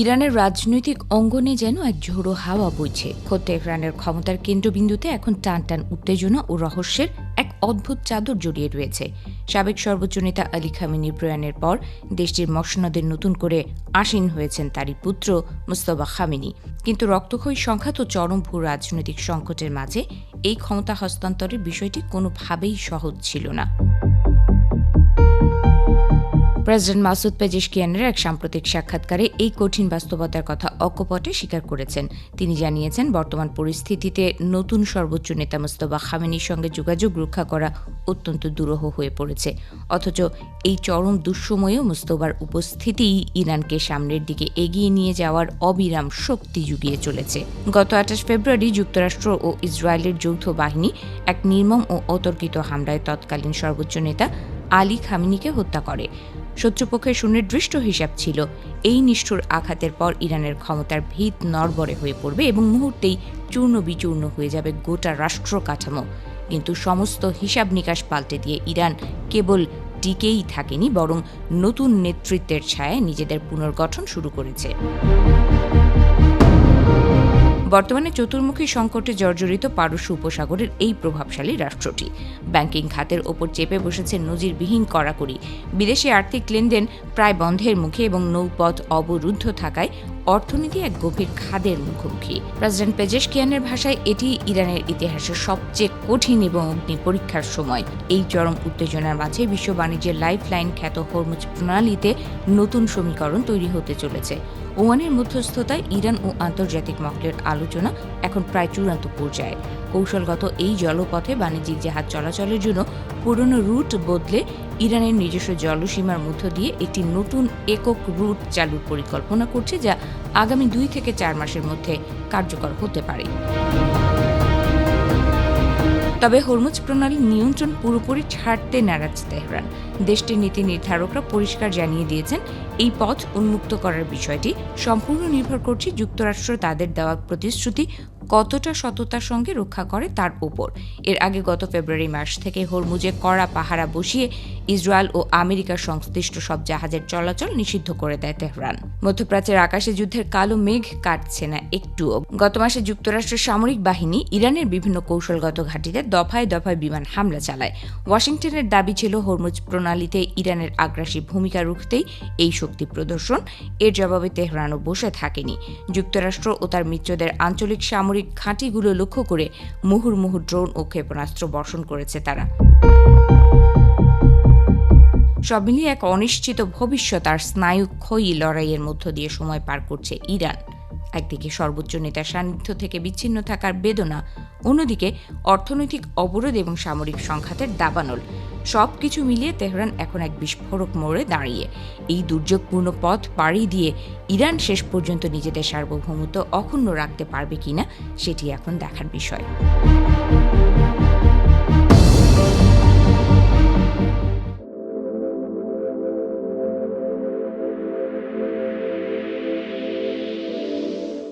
ইরানের রাজনৈতিক অঙ্গনে যেন এক ঝোড়ো হাওয়া বইছে। খোদ তেহরানের ক্ষমতার কেন্দ্রবিন্দুতে এখন টান টান উত্তেজনা ও রহস্যের এক অদ্ভুত চাদর জড়িয়ে রয়েছে। সাবেক সর্বোচ্চ নেতা আলী খামেনির প্রয়াণের পর দেশটির মসনদে নতুন করে আসীন হয়েছেন তারই পুত্র মুজতবা খামেনি। কিন্তু রক্তক্ষয়ী সংঘাত ও চরম ভূ রাজনৈতিক সংকটের মাঝে এই ক্ষমতা হস্তান্তরের বিষয়টি কোনোভাবেই সহজ ছিল না। প্রেসিডেন্ট মাসুদ পেজেশকিয়ানের এক সাম্প্রতিক সাক্ষাৎকারে এই কঠিন বাস্তবতার কথা অকপটে স্বীকার করেছেন। তিনি জানিয়েছেন, বর্তমান পরিস্থিতিতে নতুন সর্বোচ্চ নেতা মুজতবা খামেনির সঙ্গে যোগাযোগ রক্ষা করা অত্যন্ত দুরূহ হয়ে পড়েছে। অথচ এই চরম দুঃসময়েও মুজতবার উপস্থিতিই ইরানকে সামনের দিকে এগিয়ে নিয়ে যাওয়ার অবিরাম শক্তি জুগিয়ে চলেছে। গত 28 ফেব্রুয়ারি যুক্তরাষ্ট্র ও ইসরায়েলের যৌথ বাহিনী এক নির্মম ও অতর্কিত হামলায় তৎকালীন সর্বোচ্চ নেতা আলী খামেনিকে হত্যা করে। শত্রুপক্ষের সুনির্দিষ্ট হিসাব ছিল, এই নিষ্ঠুর আঘাতের পর ইরানের ক্ষমতার ভিত নড়বড়ে হয়ে পড়বে এবং মুহূর্তেই চূর্ণ বিচূর্ণ হয়ে যাবে গোটা রাষ্ট্র কাঠামো। কিন্তু সমস্ত হিসাব নিকাশ পাল্টে দিয়ে ইরান কেবল টিকেই থাকেনি, বরং নতুন নেতৃত্বের ছায়ায় নিজেদের পুনর্গঠন শুরু করেছে। বর্তমানে চতুর্মুখী সংকটে জর্জরিত পারস্য উপসাগরের এই প্রভাবশালী রাষ্ট্রটি ব্যাংকিং খাতের ওপর চেপে বসেছে নজিরবিহীন কড়াকড়ি। বিদেশি আর্থিক লেনদেন প্রায় বন্ধের মুখে এবং নৌপথ অবরুদ্ধ থাকায় অর্থনীতি এক গভীর খাদের মুখোমুখি। প্রেসিডেন্ট পেজেশকিয়ানের ভাষায়, এটি ইরানের ইতিহাসের সবচেয়ে কঠিন এবং অগ্নি পরীক্ষার সময়। এই চরম উত্তেজনার মাঝে বিশ্ব বাণিজ্যের লাইফলাইন খ্যাত হরমুজ প্রণালীতে নতুন সমীকরণ তৈরি হতে চলেছে। ওমানের মধ্যস্থতায় ইরান ও আন্তর্জাতিক মহলের আলোচনা এখন প্রায় চূড়ান্ত পর্যায়ে। কৌশলগত এই জলপথে বাণিজ্যিক জাহাজ চলাচলের জন্য পুরনো রুট বদলে ইরানের নিজস্ব জলসীমার মধ্য দিয়ে একটি নতুন একক রুট চালুর পরিকল্পনা করছে, যা আগামী 2 থেকে 4 মাসের মধ্যে কার্যকর হতে পারে। তবে হরমুজ প্রণালী নিয়ন্ত্রণ পুরোপুরি ছাড়তে নারাজ তেহরান। দেশটির নীতি নির্ধারকরা পরিষ্কার জানিয়ে দিয়েছেন, এই পথ উন্মুক্ত করার বিষয়টি সম্পূর্ণ নির্ভর করছে যুক্তরাষ্ট্র তাদের দেওয়া প্রতিশ্রুতি কতটা সততার সঙ্গে রক্ষা করে তার উপর। এর আগে গত ফেব্রুয়ারি মাস থেকে হরমুজে কড়া পাহারা বসিয়ে ইসরায়েল ও আমেরিকার সংশ্লিষ্ট সব জাহাজের চলাচল নিষিদ্ধ করে দেয় তেহরান। মধ্যপ্রাচ্যের আকাশে যুদ্ধের কালো মেঘ কাটছে না একটুও। গত মাসে যুক্তরাষ্ট্রের সামরিক বাহিনী ইরানের বিভিন্ন কৌশলগত ঘাঁটিতে দফায় দফায় বিমান হামলা চালায়। ওয়াশিংটনের দাবি ছিল, হরমুজ প্রণালীতে ইরানের আগ্রাসী ভূমিকা রুখতেই এই শক্তি প্রদর্শন। এর জবাবে তেহরানও বসে থাকেনি। যুক্তরাষ্ট্র ও তার মিত্রদের আঞ্চলিক সামরিক ঘাঁটিগুলো লক্ষ্য করে মুহুর্মুহু ড্রোন ও ক্ষেপণাস্ত্র বর্ষণ করেছে তারা। সব মিলিয়ে এক অনিশ্চিত ভবিষ্যৎ আর স্নায়ুক্ষয়ী লড়াইয়ের মধ্য দিয়ে সময় পার করছে ইরান। একদিকে সর্বোচ্চ নেতার সান্নিধ্য থেকে বিচ্ছিন্ন থাকার বেদনা, অন্যদিকে অর্থনৈতিক অবরোধ এবং সামরিক সংঘাতের দাবানল। সবকিছু মিলিয়ে তেহরান এখন এক বিস্ফোরক মোড়ে দাঁড়িয়ে। এই দুর্যোগপূর্ণ পথ পাড়ি দিয়ে ইরান শেষ পর্যন্ত নিজেদের সার্বভৌমত্ব অক্ষুণ্ণ রাখতে পারবে কিনা, সেটি এখন দেখার বিষয়।